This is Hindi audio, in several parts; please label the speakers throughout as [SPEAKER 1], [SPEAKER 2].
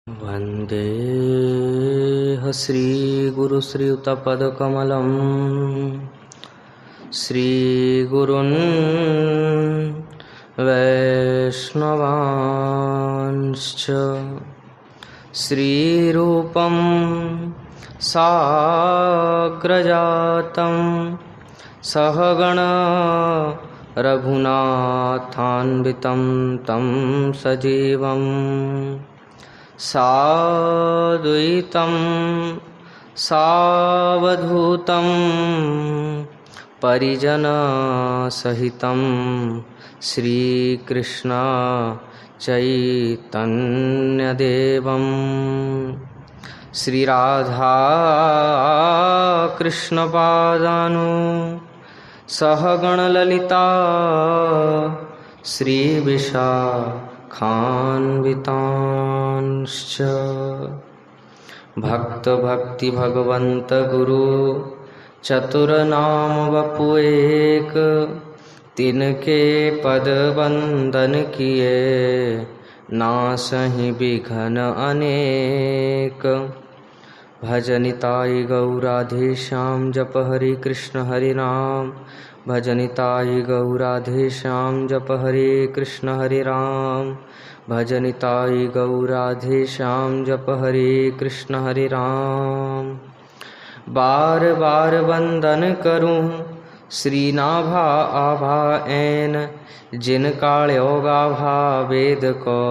[SPEAKER 1] वन्देह श्रीगुरुश्रीयुतपदकमलं श्रीगुरुन् वैष्णवांश्च श्रीरूपं साग्रजातं सहगण रघुनाथान्वितं तं सजीवं साद्वैतं सावधूतं परिजनसहितं श्रीकृष्ण चैतन्यदेवं श्रीराधा कृष्णपादानु सहगणललिता श्रीविशाखान्वितांश्च भक्ति भगवंत गुरु चतुरनाम वपुएक तिनके पद वंदन किए नासहि विघ्न अनेक। भजनिताई गौराधे श्याम जप हरि कृष्ण हरि राम। भजनिताई गौराधे श्याम जप हरे कृष्ण हरि राम। भजनिताई गौराधे श्याम जप हरे कृष्ण हरि राम। बार बार वंदन करूं श्रीनाभा आभा ऐन जिन काळ्यो गाभा वेद को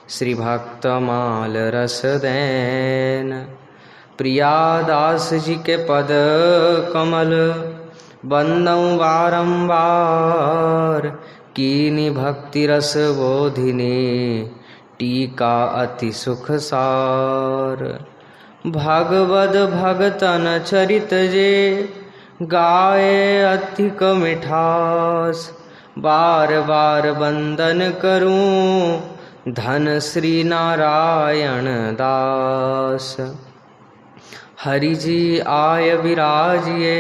[SPEAKER 1] श्री भक्त माल रस दैन। प्रियादास जी के पद कमल बंदौ बारंबार कीनी भक्ति रस बोधिनी टीका अति सुख सार। भगवद भगतन चरित जे गाए अधिक मिठास बार बार वंदन करूं धन श्री नारायण दास। हरि जी आय विराजिए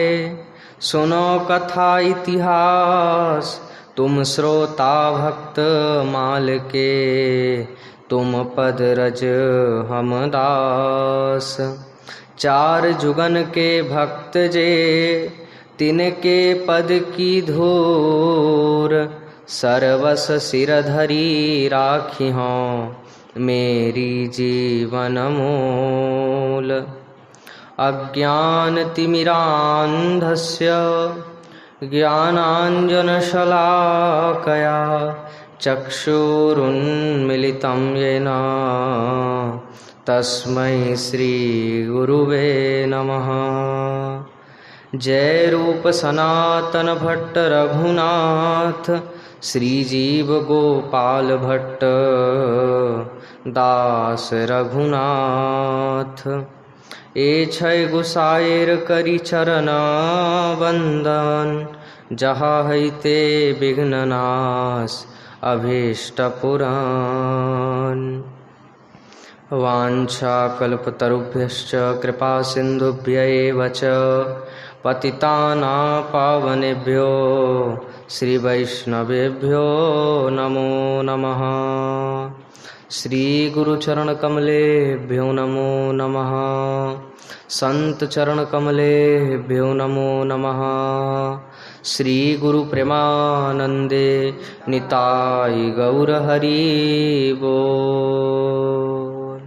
[SPEAKER 1] सुनो कथा इतिहास। तुम श्रोता भक्त माल के तुम पद रज हम दास। चार जुगन के भक्त जे तिनके पद की धूर सर्वस सिर धरी राखी हों मेरी जीवन मूल। अज्ञान तिमिरान्धस्य ज्ञानाञ्जनशलाकया चक्षुरुन्मिलितं येन तस्मै श्री गुरुवे नमः। जय रूप सनातन भट्ट रघुनाथ श्रीजीव गोपाल भट्ट दास रघुनाथ। ए छय गुसाएर करी चरण वंदन जहाँ हैते विघ्न नाश अभीष्ट पुराण। वाञ्छाकल्पतरुभ्यश्च कृपा सिन्धुभ्य एव च पतितानां पावनेभ्यो श्री वैष्णवेभ्यो नमो नमः। श्री गुरु चरण कमलेभ्यो नमो नमः। संत चरण कमलेभ्यो नमो नमः। श्री गुरु प्रेमानंदे निताय गौर हरि बोल।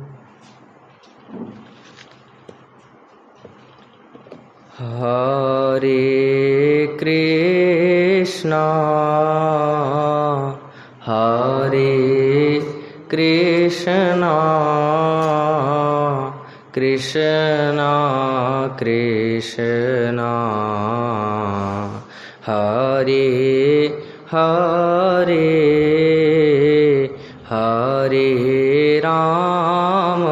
[SPEAKER 1] हरे कृष्णा हरे कृष्णा कृष्णा कृष्णा हरे हरे हरे राम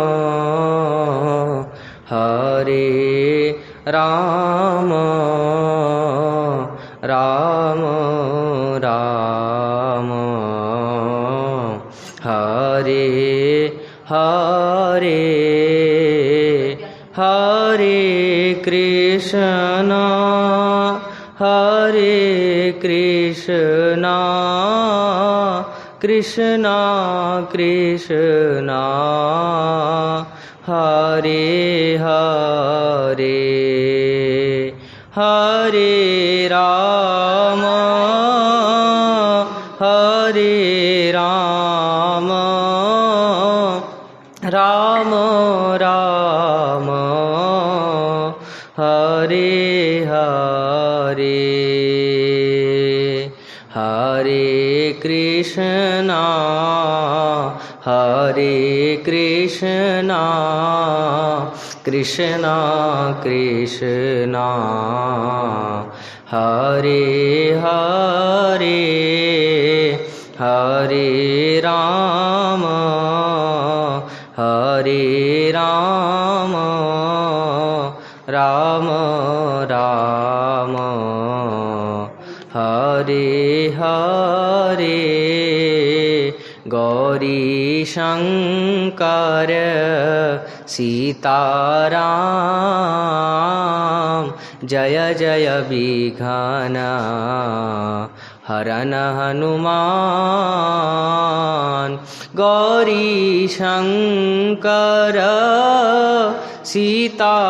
[SPEAKER 1] हरे राम राम राम हरे हरे हरे कृष्णा हरे कृष्णा कृष्णा कृष्णा हरे हरे हरे राम हरे राम राम राम हरे हरे हरे कृष्णा कृष्णा कृष्णा हरे हरे हरे राम राम राम हरे हरे गौरी शंकर सीताराम जय जय विघ्न हरन हनुमान गौरी शंकर सीताराम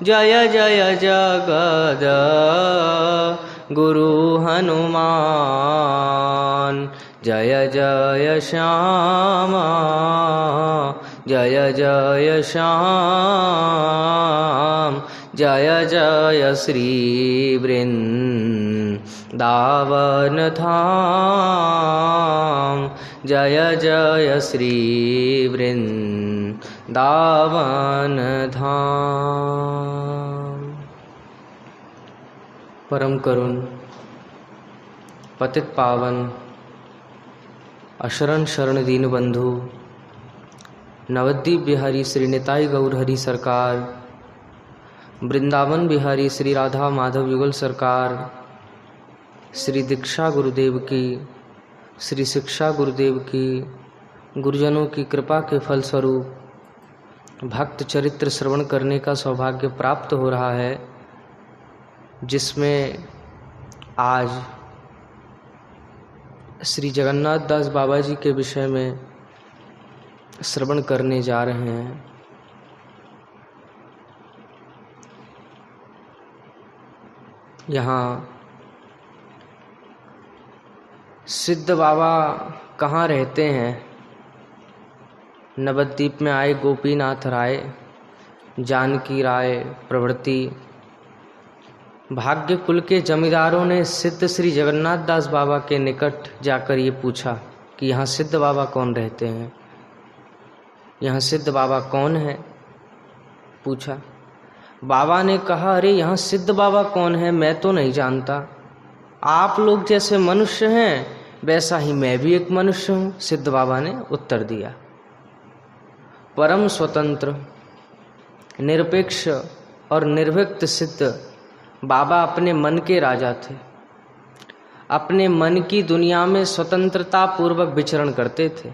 [SPEAKER 1] जय जय जगद गुरु हनुमान जय जय श्यामा जय जय श्याम जय जय श्री वृंदावन धाम जय जय श्री वृंदावन धाम। परम करुण पतित पावन अशरण शरण दीन बंधु नवद्वीप बिहारी श्री निताई गौर हरि सरकार, वृंदावन बिहारी श्री राधा माधव युगल सरकार, श्री दीक्षा गुरुदेव की, श्री शिक्षा गुरुदेव की, गुरुजनों की कृपा के फलस्वरूप भक्त चरित्र श्रवण करने का सौभाग्य प्राप्त हो रहा है, जिसमें आज श्री जगन्नाथ दास बाबा जी के विषय में श्रवण करने जा रहे हैं। यहाँ सिद्ध बाबा कहाँ रहते हैं? नवद्वीप में आए गोपीनाथ राय, जानकी राय प्रभृति भाग्य कुल के जमींदारों ने सिद्ध श्री जगन्नाथ दास बाबा के निकट जाकर ये पूछा कि यहाँ सिद्ध बाबा कौन रहते हैं, यहाँ सिद्ध बाबा कौन है? पूछा। बाबा ने कहा, अरे यहाँ सिद्ध बाबा कौन है, मैं तो नहीं जानता। आप लोग जैसे मनुष्य हैं वैसा ही मैं भी एक मनुष्य हूँ। सिद्ध बाबा ने उत्तर दिया। परम स्वतंत्र, निरपेक्ष और निर्भीक सिद्ध बाबा अपने मन के राजा थे। अपने मन की दुनिया में स्वतंत्रता पूर्वक विचरण करते थे।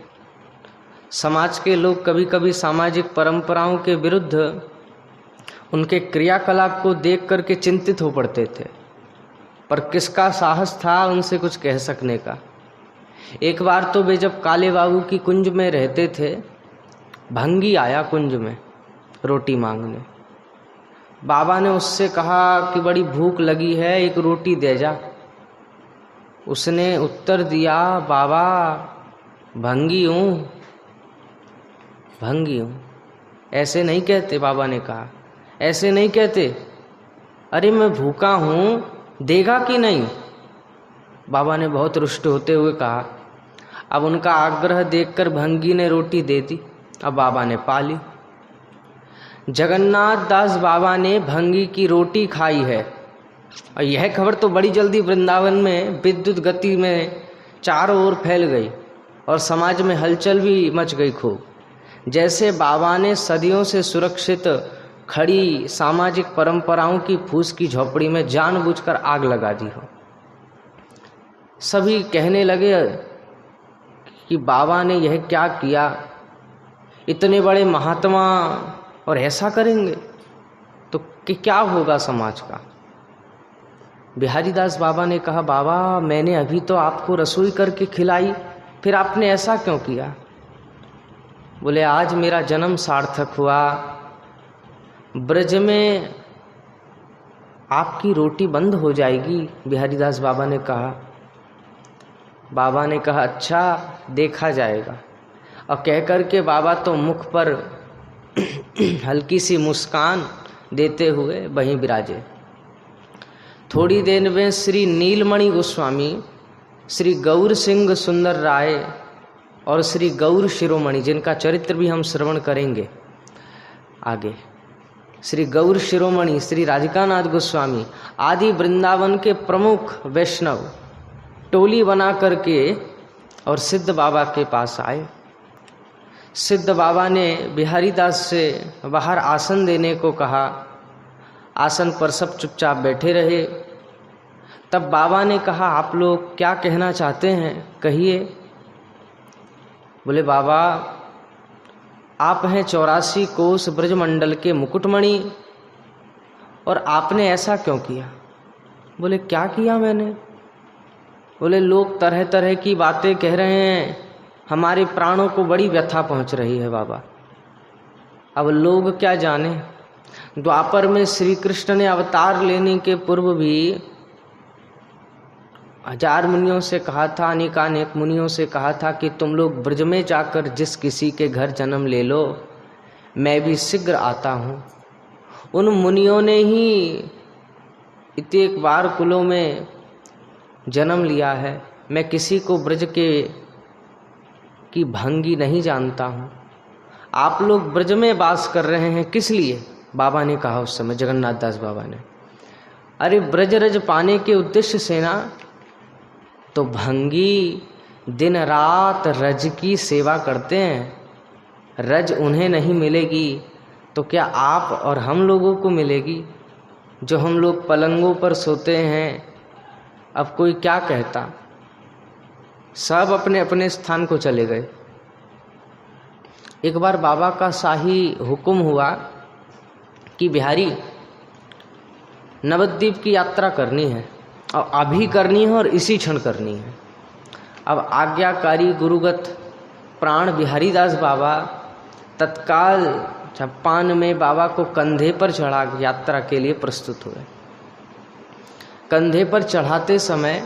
[SPEAKER 1] समाज के लोग कभी कभी सामाजिक परंपराओं के विरुद्ध उनके क्रियाकलाप को देख करके चिंतित हो पड़ते थे, पर किसका साहस था उनसे कुछ कह सकने का। एक बार तो वे जब काले बाबू की कुंज में रहते थे, भंगी आया कुंज में रोटी मांगने। बाबा ने उससे कहा कि बड़ी भूख लगी है, एक रोटी दे जा। उसने उत्तर दिया, बाबा भंगी हूँ, भंगी हूँ। ऐसे नहीं कहते, बाबा ने कहा, ऐसे नहीं कहते। अरे मैं भूखा हूँ, देगा कि नहीं? बाबा ने बहुत रुष्ट होते हुए कहा। अब उनका आग्रह देखकर भंगी ने रोटी दे दी। अब बाबा ने पा ली। जगन्नाथ दास बाबा ने भंगी की रोटी खाई है, और यह खबर तो बड़ी जल्दी वृंदावन में विद्युत गति में चारों ओर फैल गई और समाज में हलचल भी मच गई खूब। जैसे बाबा ने सदियों से सुरक्षित खड़ी सामाजिक परंपराओं की फूस की झोपड़ी में जानबूझकर आग लगा दी हो। सभी कहने लगे कि बाबा ने यह क्या किया, इतने बड़े महात्मा और ऐसा करेंगे तो कि क्या होगा समाज का। बिहारी दास बाबा ने कहा, बाबा मैंने अभी तो आपको रसोई करके खिलाई, फिर आपने ऐसा क्यों किया? बोले आज मेरा जन्म सार्थक हुआ, ब्रज में आपकी रोटी बंद हो जाएगी। बिहारीदास बाबा ने कहा। बाबा ने कहा अच्छा देखा जाएगा। और कह कर के बाबा तो मुख पर हल्की सी मुस्कान देते हुए वहीं विराजे। थोड़ी देर में श्री नीलमणि गोस्वामी, श्री गौर सिंह सुंदर राय और श्री गौर शिरोमणि, जिनका चरित्र भी हम श्रवण करेंगे आगे, श्री गौर शिरोमणि, श्री राधिकानाथ गोस्वामी आदि वृंदावन के प्रमुख वैष्णव टोली बना करके और सिद्ध बाबा के पास आए। सिद्ध बाबा ने बिहारीदास से बाहर आसन देने को कहा। आसन पर सब चुपचाप बैठे रहे। तब बाबा ने कहा आप लोग क्या कहना चाहते हैं, कहिए। बोले बाबा आप हैं 84 कोस ब्रजमंडल के मुकुटमणि, और आपने ऐसा क्यों किया। बोले क्या किया मैंने। बोले लोग तरह तरह की बातें कह रहे हैं, हमारे प्राणों को बड़ी व्यथा पहुंच रही है बाबा। अब लोग क्या जाने, द्वापर में श्री कृष्ण ने अवतार लेने के पूर्व भी हजार मुनियों से कहा था, अनेकानेक मुनियों से कहा था कि तुम लोग ब्रज में जाकर जिस किसी के घर जन्म ले लो, मैं भी शीघ्र आता हूँ। उन मुनियों ने ही इतने बार कुलों में जन्म लिया है। मैं किसी को ब्रज की भंगी नहीं जानता हूँ। आप लोग ब्रज में वास कर रहे हैं किस लिए। बाबा ने कहा उस समय, जगन्नाथ दास बाबा ने, अरे ब्रज रज पाने के उद्देश्य से ना, तो भंगी दिन रात रज की सेवा करते हैं। रज उन्हें नहीं मिलेगी तो क्या आप और हम लोगों को मिलेगी, जो हम लोग पलंगों पर सोते हैं। अब कोई क्या कहता, सब अपने अपने स्थान को चले गए। एक बार बाबा का शाही हुक्म हुआ कि बिहारी नवद्वीप की यात्रा करनी है, और अभी करनी है और इसी क्षण करनी है। अब आज्ञाकारी गुरुगत प्राण बिहारीदास बाबा तत्काल छप्पान में बाबा को कंधे पर चढ़ा यात्रा के लिए प्रस्तुत हुए। कंधे पर चढ़ाते समय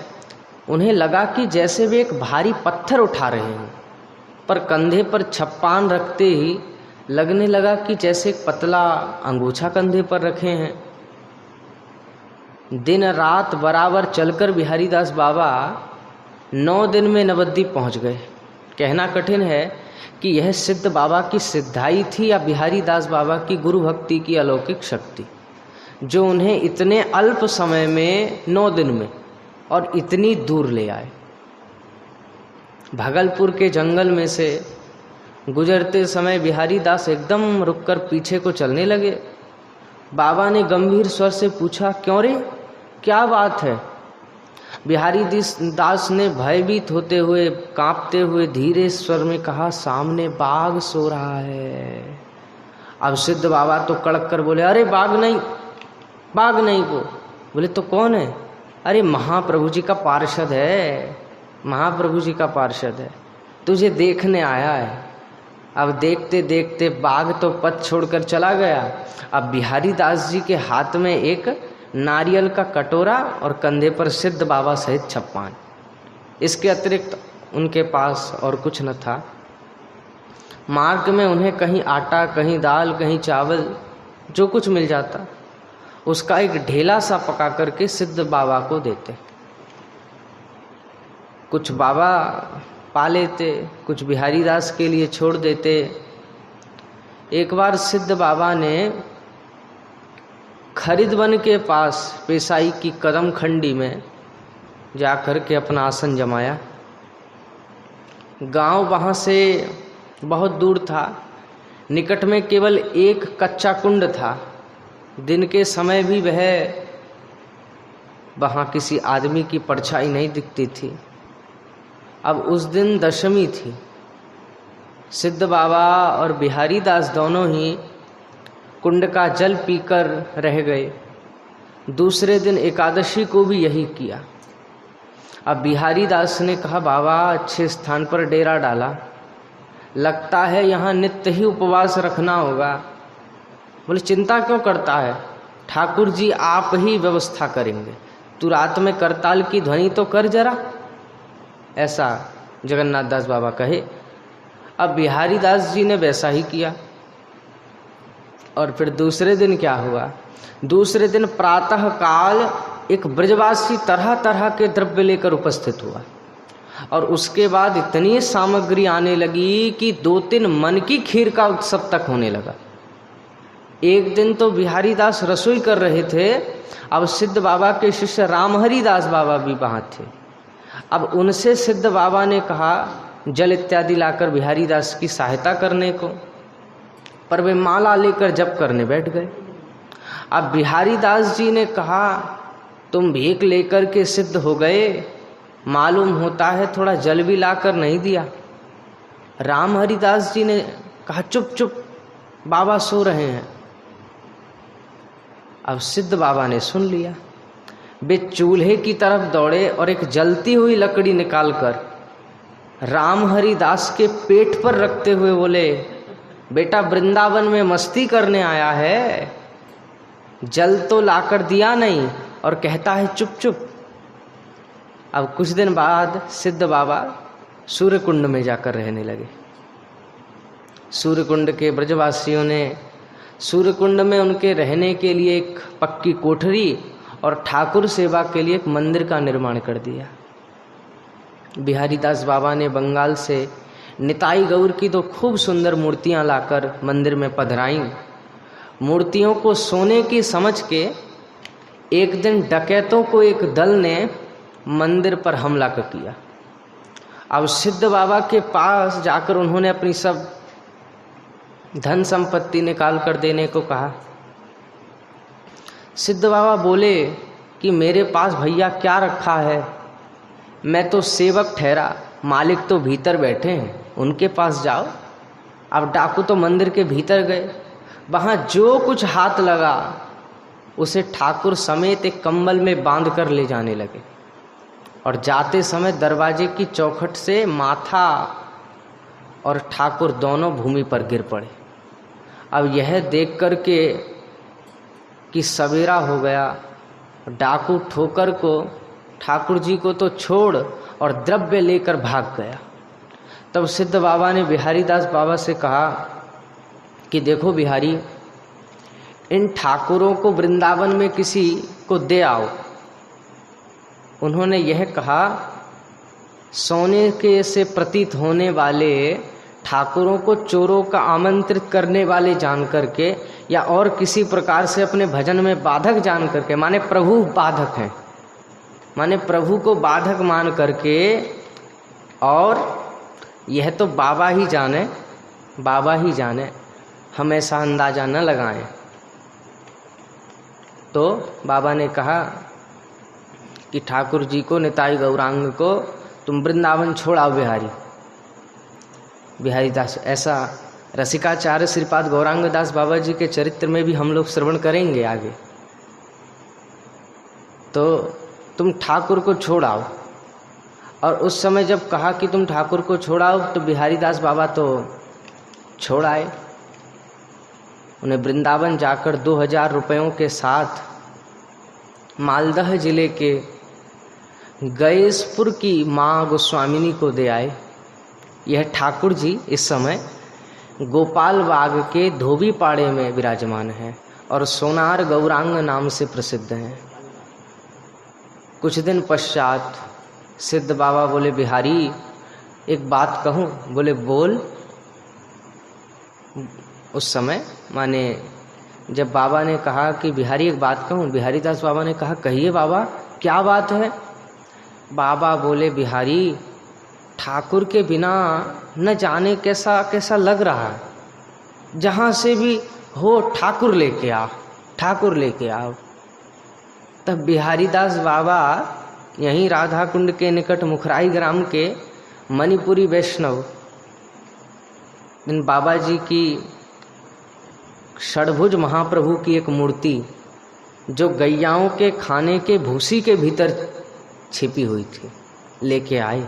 [SPEAKER 1] उन्हें लगा कि जैसे वे एक भारी पत्थर उठा रहे हैं, पर कंधे पर छप्पान रखते ही लगने लगा कि जैसे एक पतला अंगूछा कंधे पर रखे हैं। दिन रात बराबर चलकर बिहारीदास बाबा 9 दिन में नवद्वीप पहुंच गए। कहना कठिन है कि यह सिद्ध बाबा की सिद्धाई थी या बिहारीदास बाबा की गुरु भक्ति की अलौकिक शक्ति, जो उन्हें इतने अल्प समय में 9 दिन में और इतनी दूर ले आए। भागलपुर के जंगल में से गुजरते समय बिहारीदास एकदम रुककर पीछे को चलने लगे। बाबा ने गंभीर स्वर से पूछा, क्यों रे, क्या बात है। बिहारीदास ने भयभीत होते हुए, कांपते हुए धीरे स्वर में कहा, सामने बाघ सो रहा है। अब सिद्ध बाबा तो कड़क कर बोले, अरे बाघ नहीं, बाघ नहीं। वो बोले तो कौन है। अरे महाप्रभु जी का पार्षद है, महाप्रभु जी का पार्षद है, तुझे देखने आया है। अब देखते देखते बाघ तो पथ छोड़कर चला गया। अब बिहारीदास जी के हाथ में एक नारियल का कटोरा और कंधे पर सिद्ध बाबा सहित छप्पान, इसके अतिरिक्त उनके पास और कुछ न था। मार्ग में उन्हें कहीं आटा, कहीं दाल, कहीं चावल, जो कुछ मिल जाता उसका एक ढेला सा पका करके सिद्ध बाबा को देते। कुछ बाबा पा लेते, कुछ बिहारीदास के लिए छोड़ देते। एक बार सिद्ध बाबा ने खरीदवन के पास पेशाई की कदम खंडी में जाकर के अपना आसन जमाया। गांव वहाँ से बहुत दूर था, निकट में केवल एक कच्चा कुंड था। दिन के समय भी वहाँ किसी आदमी की परछाई नहीं दिखती थी। अब उस दिन दशमी थी। सिद्ध बाबा और बिहारीदास दोनों ही कुंड का जल पीकर रह गए। दूसरे दिन एकादशी को भी यही किया। अब बिहारीदास ने कहा, बाबा अच्छे स्थान पर डेरा डाला, लगता है यहाँ नित्य ही उपवास रखना होगा। बोले चिंता क्यों करता है, ठाकुर जी आप ही व्यवस्था करेंगे, तू रात में करताल की ध्वनि तो कर जरा, ऐसा जगन्नाथ दास बाबा कहे। अब बिहारी दास जी ने वैसा ही किया। और फिर दूसरे दिन क्या हुआ, दूसरे दिन प्रातः काल एक ब्रजवासी तरह तरह के द्रव्य लेकर उपस्थित हुआ और उसके बाद इतनी सामग्री आने लगी कि 2-3 मन की खीर का उत्सव तक होने लगा। एक दिन तो बिहारी दास रसोई कर रहे थे, अब सिद्ध बाबा के शिष्य रामहरि दास बाबा भी वहाँ थे। अब उनसे सिद्ध बाबा ने कहा जल इत्यादि लाकर बिहारी दास की सहायता करने को, पर वे माला लेकर जप करने बैठ गए। अब बिहारी दास जी ने कहा तुम भीख लेकर के सिद्ध हो गए, मालूम होता है थोड़ा जल भी लाकर नहीं दिया। राम हरिदास जी ने कहा चुप चुप, बाबा सो रहे हैं। अब सिद्ध बाबा ने सुन लिया, वे चूल्हे की तरफ दौड़े और एक जलती हुई लकड़ी निकालकर राम हरिदास के पेट पर रखते हुए बोले, बेटा वृंदावन में मस्ती करने आया है, जल तो लाकर दिया नहीं और कहता है चुप चुप। अब कुछ दिन बाद सिद्ध बाबा सूर्यकुंड में जाकर रहने लगे। सूर्यकुंड के ब्रजवासियों ने सूर्यकुंड में उनके रहने के लिए एक पक्की कोठरी और ठाकुर सेवा के लिए एक मंदिर का निर्माण कर दिया। बिहारी दास बाबा ने बंगाल से निताई गौर की तो खूब सुंदर मूर्तियां लाकर मंदिर में पधराई। मूर्तियों को सोने की समझ के एक दिन डकैतों को एक दल ने मंदिर पर हमला कर किया। अब सिद्ध बाबा के पास जाकर उन्होंने अपनी सब धन संपत्ति निकाल कर देने को कहा। सिद्ध बाबा बोले कि मेरे पास भैया क्या रखा है, मैं तो सेवक ठहरा, मालिक तो भीतर बैठे हैं, उनके पास जाओ। अब डाकू तो मंदिर के भीतर गए, वहाँ जो कुछ हाथ लगा उसे ठाकुर समेत एक कंबल में बांध कर ले जाने लगे और जाते समय दरवाजे की चौखट से माथा और ठाकुर दोनों भूमि पर गिर पड़े। अब यह देख कर के कि सवेरा हो गया, डाकू ठोकर को ठाकुर जी को तो छोड़ और द्रव्य लेकर भाग गया। तब सिद्ध बाबा ने बिहारी दास बाबा से कहा कि देखो बिहारी, इन ठाकुरों को वृंदावन में किसी को दे आओ। उन्होंने यह कहा, सोने के से प्रतीत होने वाले ठाकुरों को चोरों का आमंत्रित करने वाले जान करके या और किसी प्रकार से अपने भजन में बाधक जान करके, माने प्रभु बाधक हैं, माने प्रभु को बाधक मान करके, और यह तो बाबा ही जाने, बाबा ही जाने, हम ऐसा अंदाजा न लगाएं। तो बाबा ने कहा कि ठाकुर जी को, निताई गौरांग को तुम वृंदावन छोड़ाओ बिहारी। बिहारी दास, ऐसा रसिकाचार्य श्रीपाद गौरांग दास बाबा जी के चरित्र में भी हम लोग श्रवण करेंगे आगे। तो तुम ठाकुर को छोड़ाओ। और उस समय जब कहा कि तुम ठाकुर को छोड़ाओ तो बिहारी दास बाबा तो छोड़ आए। उन्हें वृंदावन जाकर 2000 रुपयों के साथ मालदह जिले के गयेशपुर की माँ गोस्वामिनी को दे आए। यह ठाकुर जी इस समय गोपाल बाग के धोबी पाड़े में विराजमान हैं और सोनार गौरांग नाम से प्रसिद्ध हैं। कुछ दिन पश्चात सिद्ध बाबा बोले, बिहारी एक बात कहूँ? बोले बोल। उस समय माने जब बाबा ने कहा कि बिहारी एक बात कहूँ, बिहारी दास बाबा ने कहा कहिए बाबा, क्या बात है? बाबा बोले, बिहारी ठाकुर के बिना न जाने कैसा कैसा लग रहा है, जहाँ से भी हो ठाकुर लेके आओ, ठाकुर लेके आओ। तब बिहारी दास बाबा यहीं राधा कुंड के निकट मुखराई ग्राम के मणिपुरी वैष्णव इन बाबा जी की षडभुज महाप्रभु की एक मूर्ति जो गैयाओं के खाने के भूसी के भीतर छिपी हुई थी लेके आए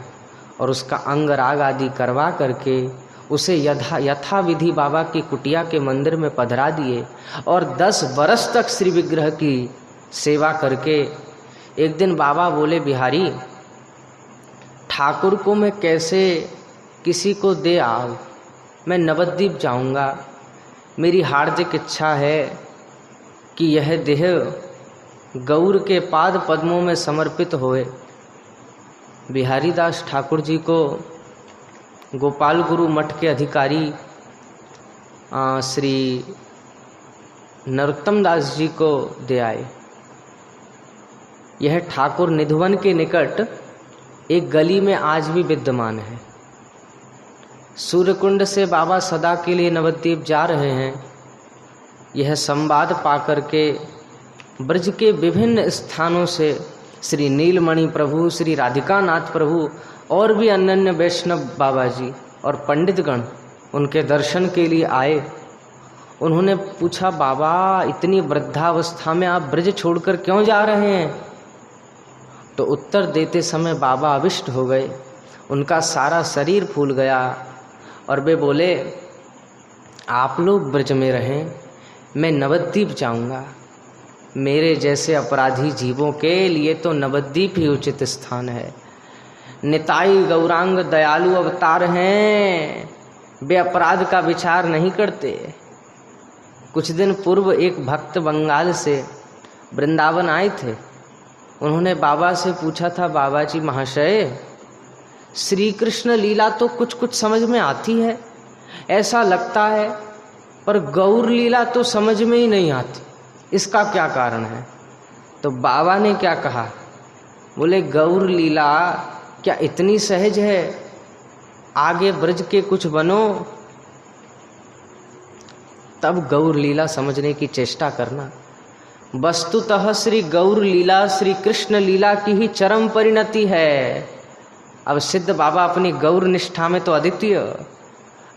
[SPEAKER 1] और उसका अंग राग आदि करवा करके उसे यथाविधि बाबा की कुटिया के मंदिर में पधरा दिए और 10 बरस तक श्री विग्रह की सेवा करके एक दिन बाबा बोले, बिहारी ठाकुर को मैं कैसे किसी को दे आऊं? मैं नवद्वीप जाऊंगा। मेरी हार्दिक इच्छा है कि यह देह गौर के पाद पद्मों में समर्पित होए। बिहारी दास ठाकुर जी को गोपाल गुरु मठ के अधिकारी श्री नरोत्तम दास जी को दे आए। यह ठाकुर निधवन के निकट एक गली में आज भी विद्यमान है। सूर्यकुंड से बाबा सदा के लिए नवद्वीप जा रहे हैं। यह संवाद पाकर के ब्रज के विभिन्न स्थानों से श्री नीलमणि प्रभु, श्री राधिकानाथ प्रभु और भी अनन्य वैष्णव बाबा जी और पंडितगण उनके दर्शन के लिए आए। उन्होंने पूछा, बाबा इतनी वृद्धावस्था में आप ब्रज छोड़कर क्यों जा रहे हैं? तो उत्तर देते समय बाबा अविष्ट हो गए, उनका सारा शरीर फूल गया और वे बोले, आप लोग ब्रज में रहें, मैं नवद्वीप जाऊंगा। मेरे जैसे अपराधी जीवों के लिए तो नवद्वीप ही उचित स्थान है। निताई गौरांग दयालु अवतार हैं, वे अपराध का विचार नहीं करते। कुछ दिन पूर्व एक भक्त बंगाल से वृंदावन आए थे। उन्होंने बाबा से पूछा था, बाबा जी महाशय, श्री कृष्ण लीला तो कुछ कुछ समझ में आती है, ऐसा लगता है, पर गौर लीला तो समझ में ही नहीं आती, इसका क्या कारण है? तो बाबा ने क्या कहा? बोले, गौर लीला क्या इतनी सहज है? आगे ब्रज के कुछ बनो, तब गौर लीला समझने की चेष्टा करना। वस्तुतः श्री गौर लीला श्री कृष्ण लीला की ही चरम परिणति है। अब सिद्ध बाबा अपनी गौर निष्ठा में तो अद्वितीय।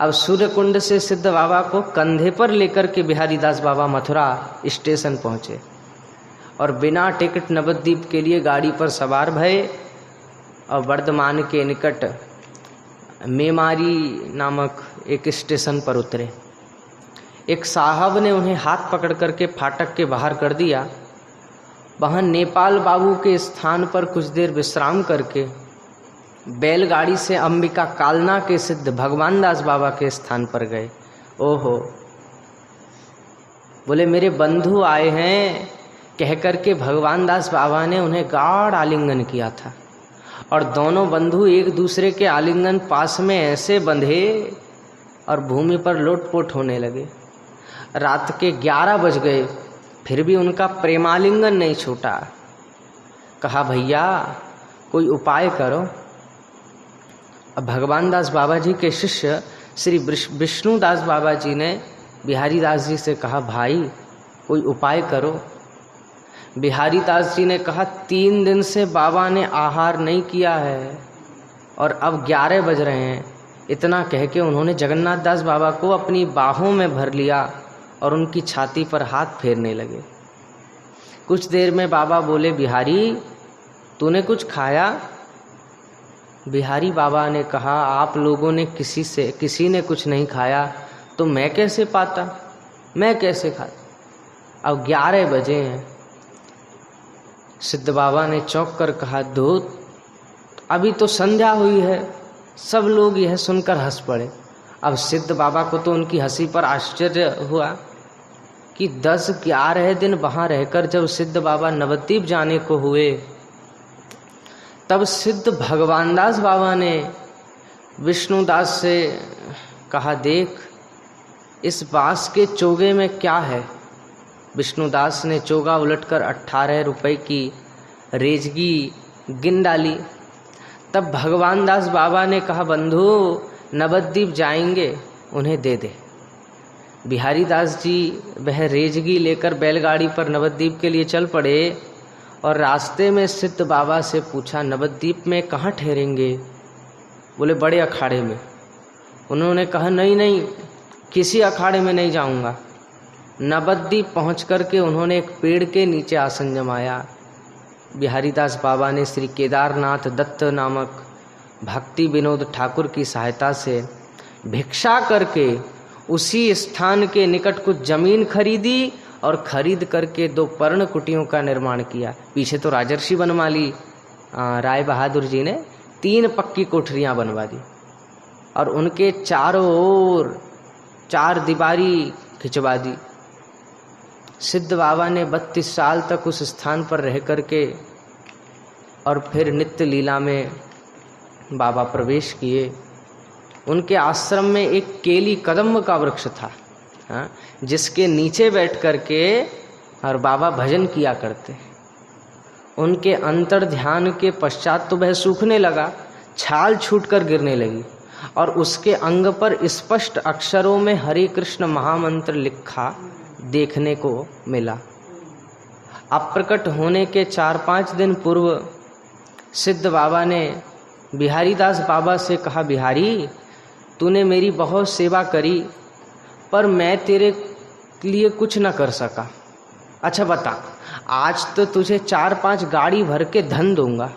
[SPEAKER 1] अब सूर्यकुंड से सिद्ध बाबा को कंधे पर लेकर के बिहारी दास बाबा मथुरा स्टेशन पहुँचे और बिना टिकट नवद्वीप के लिए गाड़ी पर सवार भये और वर्धमान के निकट मेमारी नामक एक स्टेशन पर उतरे। एक साहब ने उन्हें हाथ पकड़ करके फाटक के बाहर कर दिया। वहाँ नेपाल बाबू के स्थान पर कुछ देर विश्राम करके बैलगाड़ी से अंबिका कालना के सिद्ध भगवान दास बाबा के स्थान पर गए। ओहो, बोले मेरे बंधु आए हैं, कह करके भगवान दास बाबा ने उन्हें गाढ़ आलिंगन किया था और दोनों बंधु एक दूसरे के आलिंगन पास में ऐसे बंधे और भूमि पर लोटपोट होने लगे। रात के 11 बज गए, फिर भी उनका प्रेमालिंगन नहीं छूटा। कहा, भैया कोई उपाय करो। अब भगवान दास बाबा जी के शिष्य श्री विष्णु दास बाबा जी ने बिहारी दास जी से कहा, भाई कोई उपाय करो। बिहारी दास जी ने कहा, 3 दिन से बाबा ने आहार नहीं किया है और अब 11 बज रहे हैं। इतना कह के उन्होंने जगन्नाथ दास बाबा को अपनी बाहों में भर लिया और उनकी छाती पर हाथ फेरने लगे। कुछ देर में बाबा बोले, बिहारी तूने कुछ खाया? बिहारी बाबा ने कहा, आप लोगों ने किसी ने कुछ नहीं खाया तो मैं कैसे पाता, मैं कैसे खाता? अब 11 बजे हैं। सिद्ध बाबा ने चौंक कर कहा, दूत अभी तो संध्या हुई है। सब लोग यह सुनकर हंस पड़े। अब सिद्ध बाबा को तो उनकी हंसी पर आश्चर्य हुआ कि 10-11 दिन वहाँ रहकर जब सिद्ध बाबा नवद्वीप जाने को हुए, तब सिद्ध भगवान दास बाबा ने विष्णुदास से कहा, देख इस बांस के चोगे में क्या है? विष्णुदास ने चोगा उलटकर 18 रुपए की रेजगी गिन डाली। तब भगवान दास बाबा ने कहा, बंधु नवद्वीप जाएंगे, उन्हें दे दे। बिहारी दास जी वह रेजगी लेकर बैलगाड़ी पर नवद्वीप के लिए चल पड़े और रास्ते में सिद्ध बाबा से पूछा, नवद्वीप में कहाँ ठहरेंगे? बोले, बड़े अखाड़े में। उन्होंने कहा, नहीं किसी अखाड़े में नहीं जाऊंगा। नवद्वीप पहुँच करके उन्होंने एक पेड़ के नीचे आसन जमाया। बिहारी दास बाबा ने श्री केदारनाथ दत्त नामक भक्ति विनोद ठाकुर की सहायता से भिक्षा करके उसी स्थान के निकट कुछ जमीन खरीदी और खरीद करके 2 पर्ण कुटियों का निर्माण किया। पीछे तो राजर्षि बनमाली राय बहादुर जी ने 3 पक्की कोठरियां बनवा दी और उनके चारों ओर 4 दीवारी खिंचवा दी। सिद्ध बाबा ने 32 साल तक उस स्थान पर रह करके और फिर नित्य लीला में बाबा प्रवेश किए। उनके आश्रम में एक केली कदम्ब का वृक्ष था, जिसके नीचे बैठ करके और बाबा भजन किया करते। उनके अंतर ध्यान के पश्चात तो वह सूखने लगा, छाल छूटकर गिरने लगी और उसके अंग पर स्पष्ट अक्षरों में हरे कृष्ण महामंत्र लिखा देखने को मिला। अप्रकट होने के 4-5 दिन पूर्व सिद्ध बाबा ने बिहारी दास बाबा से कहा, बिहारी तूने मेरी बहुत सेवा करी पर मैं तेरे लिए कुछ न कर सका। अच्छा बता, आज तो तुझे 4-5 गाड़ी भर के धन दूंगा।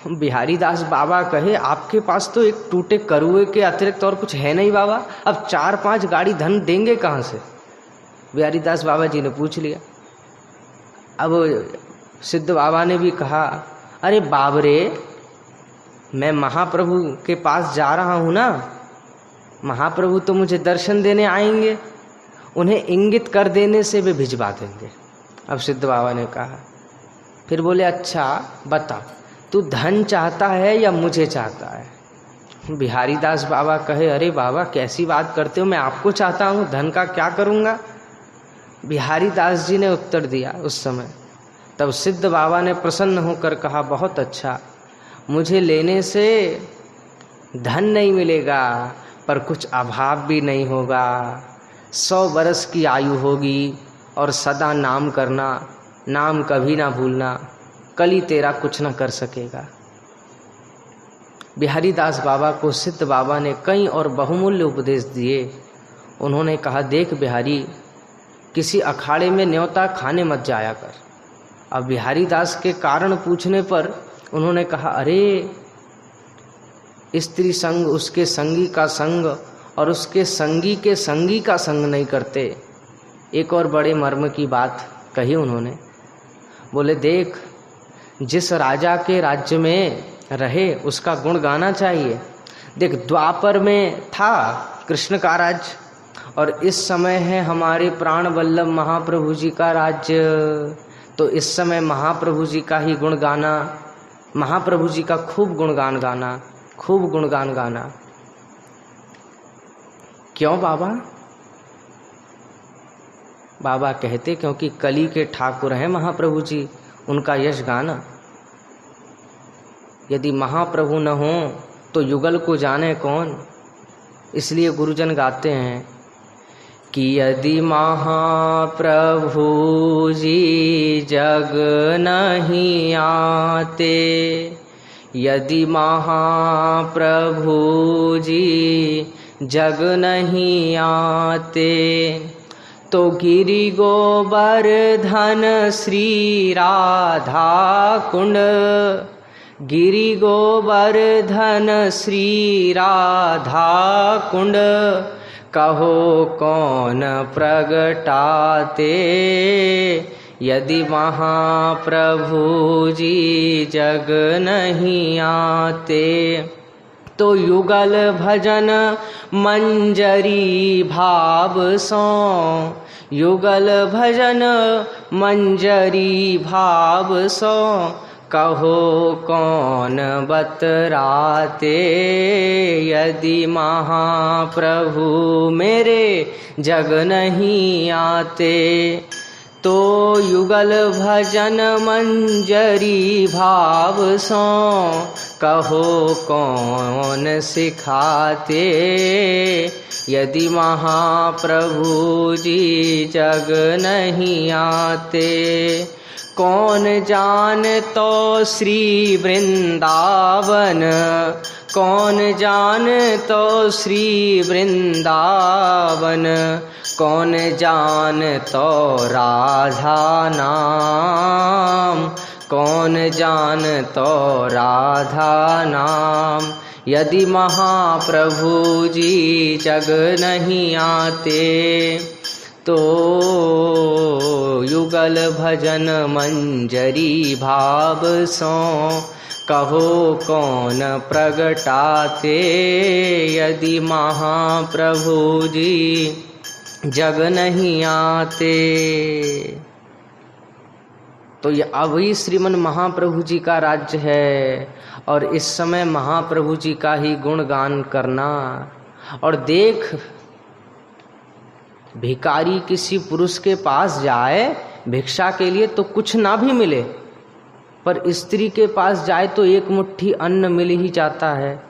[SPEAKER 1] बिहारी दास बाबा कहे, आपके पास तो एक टूटे करुए के अतिरिक्त और कुछ है नहीं बाबा, अब 4-5 गाड़ी धन देंगे कहाँ से? बिहारी दास बाबा जी ने पूछ लिया। अब सिद्ध बाबा ने भी कहा, अरे बाबरे, मैं महाप्रभु के पास जा रहा हूँ ना, महाप्रभु तो मुझे दर्शन देने आएंगे, उन्हें इंगित कर देने से वे भिजवा देंगे। अब सिद्ध बाबा ने कहा, फिर बोले, अच्छा बता, तू धन चाहता है या मुझे चाहता है? बिहारी दास बाबा कहे, अरे बाबा कैसी बात करते हो, मैं आपको चाहता हूँ, धन का क्या करूँगा? बिहारी दास जी ने उत्तर दिया उस समय। तब सिद्ध बाबा ने प्रसन्न होकर कहा, बहुत अच्छा, मुझे लेने से धन नहीं मिलेगा पर कुछ अभाव भी नहीं होगा, 100 वर्ष की आयु होगी और सदा नाम करना, नाम कभी ना भूलना, कली तेरा कुछ ना कर सकेगा। बिहारी दास बाबा को सिद्ध बाबा ने कई और बहुमूल्य उपदेश दिए। उन्होंने कहा, देख बिहारी, किसी अखाड़े में न्योता खाने मत जाया कर। अब बिहारी दास के कारण पूछने पर उन्होंने कहा, अरे स्त्री संग उसके संगी का संग और उसके संगी के संगी का संग नहीं करते। एक और बड़े मर्म की बात कही उन्होंने। बोले, देख, जिस राजा के राज्य में रहे उसका गुण गाना चाहिए। देख, द्वापर में था कृष्ण का राज्य और इस समय है हमारे प्राण वल्लभ महाप्रभु जी का राज्य, तो इस समय महाप्रभु जी का ही गुण गाना, महाप्रभु जी का खूब गुणगान गाना, खूब गुणगान गाना। क्यों बाबा? बाबा कहते, क्योंकि कली के ठाकुर हैं महाप्रभु जी, उनका यश गाना। यदि महाप्रभु न हो तो युगल को जाने कौन। इसलिए गुरुजन गाते हैं कि यदि महाप्रभु जी जग नहीं आते, यदि महाप्रभु जी जग नहीं आते, तो गिरि गोवर्धन श्री राधा कुंड, गिरि गोवर्धन श्री राधा कुंड, कहो कौन प्रगटाते, यदि महाप्रभु जी जग नहीं आते। तो युगल भजन मंजरी भाव सो, युगल भजन मंजरी भाव सो, कहो कौन बतराते, यदि महाप्रभु मेरे जग नहीं आते। तो युगल भजन मंजरी भाव सो, कहो कौन सिखाते, यदि महाप्रभु जी जग नहीं आते। कौन जान तो श्री वृंदावन, कौन जान तो श्री वृंदावन, कौन जान तो राधा नाम, कौन जान तो राधा नाम। यदि महाप्रभु जी जग नहीं आते तो युगल भजन मंजरी भाव सो कहो कौन प्रगटाते। यदि महाप्रभु जी जग नहीं आते। तो ये अभी श्रीमन महाप्रभु जी का राज्य है और इस समय महाप्रभु जी का ही गुणगान करना। और देख, भिखारी किसी पुरुष के पास जाए भिक्षा के लिए तो कुछ ना भी मिले, पर स्त्री के पास जाए तो एक मुट्ठी अन्न मिल ही जाता है।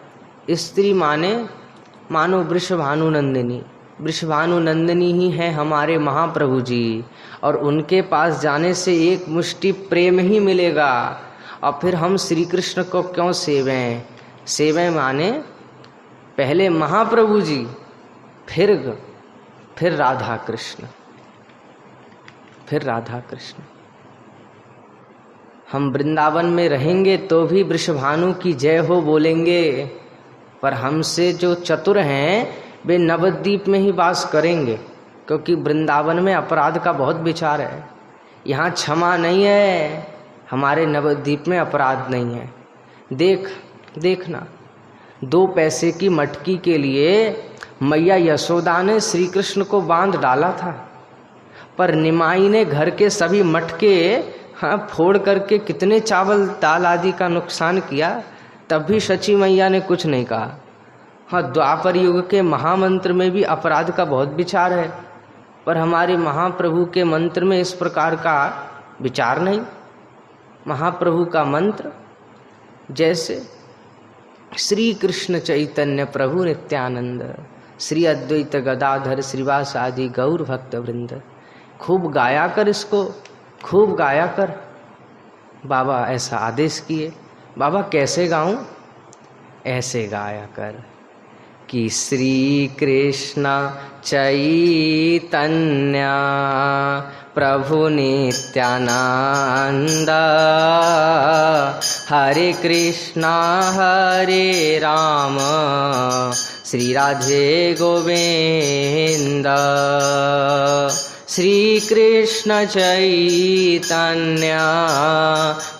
[SPEAKER 1] स्त्री मानो वृषभानु नंदिनी। वृषभानु नंदिनी ही है हमारे महाप्रभु जी, और उनके पास जाने से एक मुट्ठी प्रेम ही मिलेगा। और फिर हम श्री कृष्ण को क्यों सेवें? सेवें माने पहले महाप्रभु जी, फिर राधा कृष्ण, फिर राधा कृष्ण। हम वृंदावन में रहेंगे तो भी वृषभानु की जय हो बोलेंगे, पर हमसे जो चतुर हैं वे नवद्वीप में ही वास करेंगे, क्योंकि वृंदावन में अपराध का बहुत विचार है। यहाँ क्षमा नहीं है, हमारे नवद्वीप में अपराध नहीं है। देखना 2 पैसे की मटकी के लिए मैया यशोदा ने श्री कृष्ण को बांध डाला था, पर निमाई ने घर के सभी मटके फोड़ करके कितने चावल दाल आदि का नुकसान किया, तब भी सची मैया ने कुछ नहीं कहा। द्वापर युग के महामंत्र में भी अपराध का बहुत विचार है, पर हमारे महाप्रभु के मंत्र में इस प्रकार का विचार नहीं। महाप्रभु का मंत्र जैसे श्री कृष्ण चैतन्य प्रभु नित्यानंद, श्री अद्वैत गदाधर श्रीवास आदि गौर भक्त वृंद। खूब गाया कर, इसको खूब गाया कर। बाबा ऐसा आदेश किए। बाबा कैसे गाऊं? ऐसे गाया कर कि श्री कृष्ण चैतन्य प्रभु नित्यानंद, हरे कृष्णा हरे राम, श्री राधे गोविंद। श्री कृष्ण चैतन्य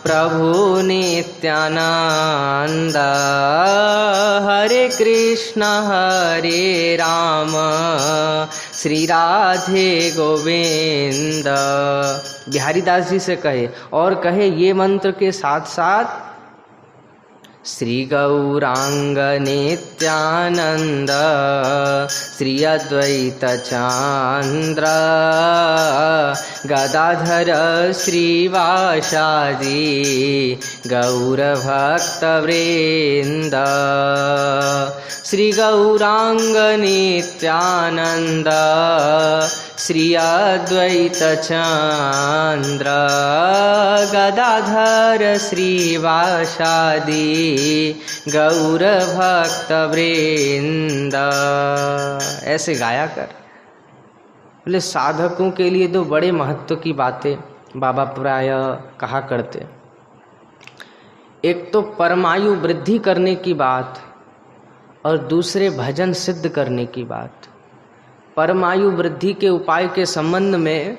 [SPEAKER 1] प्रभु नित्यानंद, हरे कृष्ण हरे राम, श्री राधे गोविंद। बिहारी दास जी से कहे, और कहे ये मंत्र के साथ साथ श्री गौरांग नित्यानंद, श्री अद्वैत चंद्र, गदाधर श्रीवासादि गौर भक्त वृंद। श्री गौरांग नित्यानंद, श्री अद्वैत चंद्र, गदाधर श्रीवासादि गौर भक्त वृंद। ऐसे गाया कर। बोले साधकों के लिए तो बड़े महत्व की बातें बाबा प्राय कहा करते। एक तो परमायु वृद्धि करने की बात और दूसरे भजन सिद्ध करने की बात। परमायु वृद्धि के उपाय के संबंध में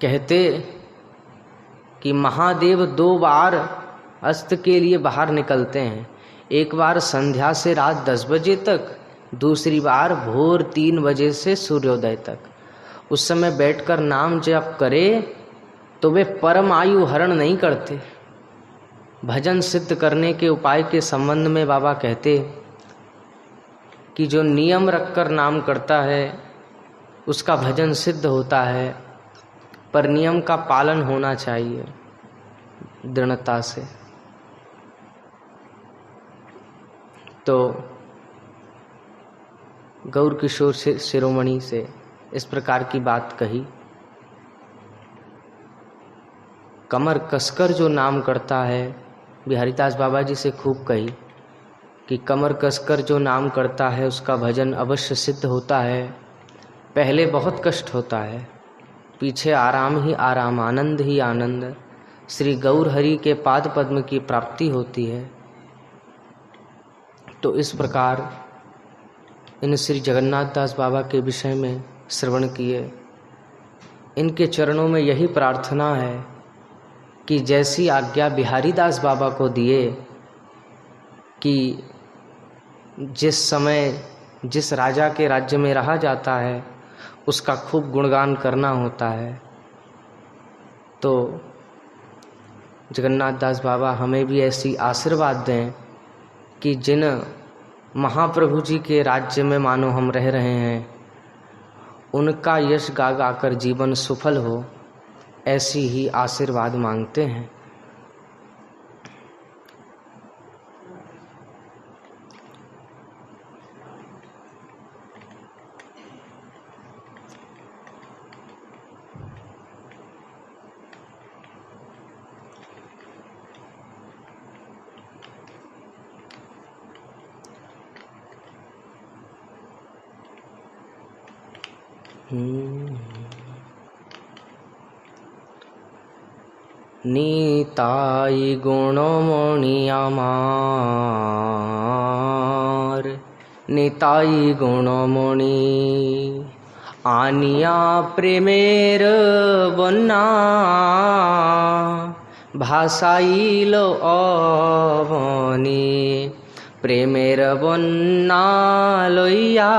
[SPEAKER 1] कहते कि महादेव 2 बार अस्त के लिए बाहर निकलते हैं। एक बार संध्या से रात 10 बजे तक, दूसरी बार भोर 3 बजे से सूर्योदय तक। उस समय बैठकर नाम जप करे तो वे परम आयु हरण नहीं करते। भजन सिद्ध करने के उपाय के संबंध में बाबा कहते कि जो नियम रखकर नाम करता है उसका भजन सिद्ध होता है, पर नियम का पालन होना चाहिए दृढ़ता से। तो गौर किशोर शिरोमणि से इस प्रकार की बात कही, कमर कसकर जो नाम करता है, बिहारीदास बाबा जी से खूब कही कि कमर कसकर जो नाम करता है उसका भजन अवश्य सिद्ध होता है। पहले बहुत कष्ट होता है, पीछे आराम ही आराम, आनंद ही आनंद, श्री गौर हरि के पाद पद्म की प्राप्ति होती है। तो इस प्रकार इन श्री जगन्नाथ दास बाबा के विषय में श्रवण किए। इनके चरणों में यही प्रार्थना है कि जैसी आज्ञा बिहारी दास बाबा को दिए कि जिस समय जिस राजा के राज्य में रहा जाता है उसका खूब गुणगान करना होता है, तो जगन्नाथ दास बाबा हमें भी ऐसी आशीर्वाद दें कि जिन महाप्रभु जी के राज्य में मानो हम रह रहे हैं उनका यश गा गा कर जीवन सफल हो, ऐसी ही आशीर्वाद मांगते हैं। নিতাই গুণমণি আমার, নিতাই গুণমণি আনিয়া প্রেমের বন্যা ভাসাইল অবনি, প্রেমের বন্যা লইয়া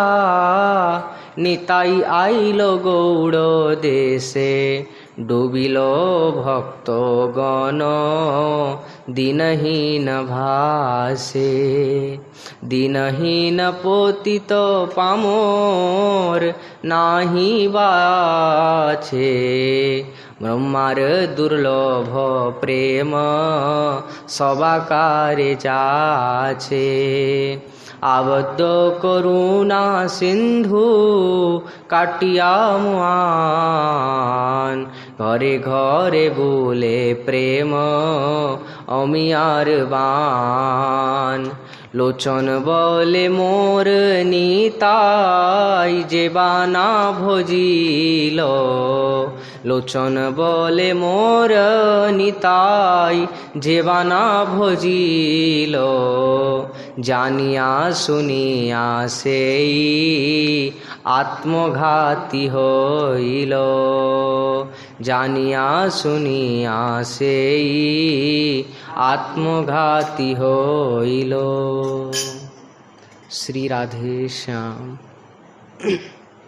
[SPEAKER 1] নিতাই আইল গৌড় দেশে, ডুবিল ভক্তগণ দিনহীন ভাসে। দিনহীন পতিত পামর নাহি বাছে, ব্রহ্মার দুর্লভ প্রেম সবাকারে যাছে। আবদ্ধ করুণা সিন্ধু কাটিয়া মুয়ান, ঘরে ঘরে বলে প্রেম অমিয়ার বান। লোচন বলে মোর নিতাই যে বানা ভজিল, লোচন বলে মোর নিতাই যে বানা ভজিল। জানিয়া শুনিয়া সেই আত্মঘাতী হইল, জানিয়া শুনিয়া সেই আত্মঘাতী হইল। श्री राधे श्याम।